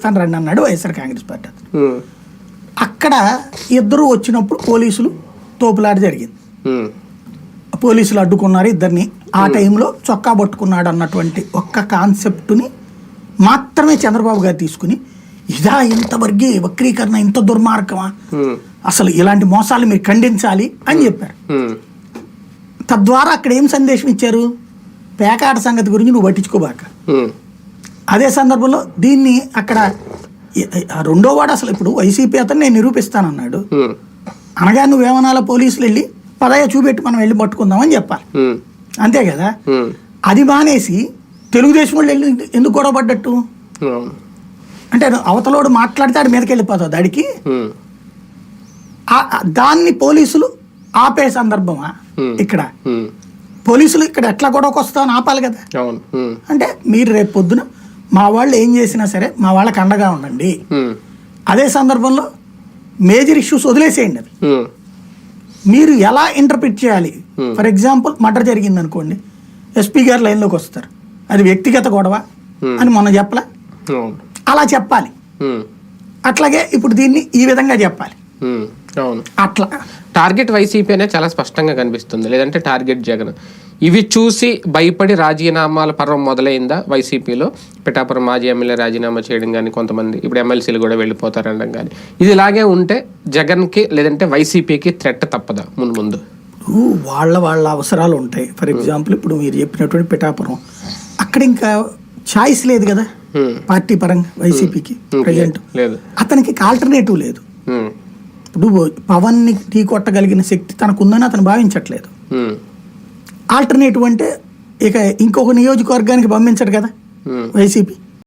చేస్తాను రండి అన్నాడు వైఎస్ఆర్ కాంగ్రెస్ పార్టీ. అక్కడ ఇద్దరు వచ్చినప్పుడు పోలీసులు తోపులాట జరిగింది. పోలీసులు అడ్డుకున్నారు ఇద్దరిని. ఆ టైంలో చొక్కా పట్టుకున్నాడు అన్నటువంటి ఒక్క కాన్సెప్ట్ని మాత్రమే చంద్రబాబు గారు తీసుకుని ఇదా ఇంత వక్రీకరణ, ఇంత దుర్మార్గమా, అసలు ఇలాంటి మోసాలు మీరు ఖండించాలి అని చెప్పారు. తద్వారా అక్కడ ఏం సందేశం ఇచ్చారు? పేకాట సంగతి గురించి నువ్వు పట్టించుకోబాక. అదే సందర్భంలో దీన్ని అక్కడ రెండో వాడు అసలు ఇప్పుడు వైసీపీ అతను నేను నిరూపిస్తానన్నాడు అనగా నువ్వేమనాలో పోలీసులు వెళ్ళి పదయ్య చూపెట్టి మనం వెళ్ళి పట్టుకుందామని చెప్పాలి, అంతే కదా. అది మానేసి తెలుగుదేశం వాళ్ళు వెళ్ళి ఎందుకు గొడవ పడ్డట్టు అంటే అవతలోడు మాట్లాడితే ఆడి మీదకి వెళ్ళిపోతావు దాడికి. దాన్ని పోలీసులు ఆపే సందర్భమా ఇక్కడ? పోలీసులు ఇక్కడ ఎట్లా గొడవకు వస్తామని ఆపాలి కదా. అంటే మీరు రేపు పొద్దున మా వాళ్ళు ఏం చేసినా సరే మా వాళ్ళకి అండగా ఉండండి. అదే సందర్భంలో మేజర్ ఇష్యూస్ వదిలేసేయండి. అది మీరు ఎలా ఇంటర్ప్రిట్ చేయాలి? ఫర్ ఎగ్జాంపుల్ మర్డర్ జరిగింది అనుకోండి, ఎస్పీ గారు లైన్లోకి వస్తారు, అది వ్యక్తిగత గొడవ అని మొన్న చెప్పలే, అలా చెప్పాలి. అట్లాగే ఇప్పుడు దీన్ని ఈ విధంగా చెప్పాలి. అట్లా టార్గెట్ వైసీపీ అనే చాలా స్పష్టంగా కనిపిస్తుంది, లేదంటే టార్గెట్ జగన్. ఇవి చూసి భయపడి రాజీనామాల పర్వం మొదలైందా వైసీపీలో? పిఠాపురం మాజీ ఎమ్మెల్యే రాజీనామా చేయడం కానీ, కొంతమంది ఇప్పుడు ఎమ్మెల్సీలు కూడా వెళ్ళిపోతారనడం కానీ, ఇది ఇలాగే ఉంటే జగన్కి లేదంటే వైసీపీకి థ్రెట్ తప్పదా ముందు? వాళ్ళ అవసరాలు ఉంటాయి. ఫర్ ఎగ్జాంపుల్ ఇప్పుడు మీరు చెప్పినటువంటి పిఠాపురం, అక్కడ ఇంకా ఛాయిస్ లేదు కదా పార్టీ పరంగా వైసీపీకి ప్రజెంట్. అతనికి ఆల్టర్నేటివ్ లేదు. ఇప్పుడు పవన్ ని ఢీ కొట్టగలిగిన శక్తి తనకుందని అతను భావించట్లేదు. ఆల్టర్నేటివ్ అంటే ఇక ఇంకొక నియోజకవర్గానికి పంపించడు కదా వైసీపీ.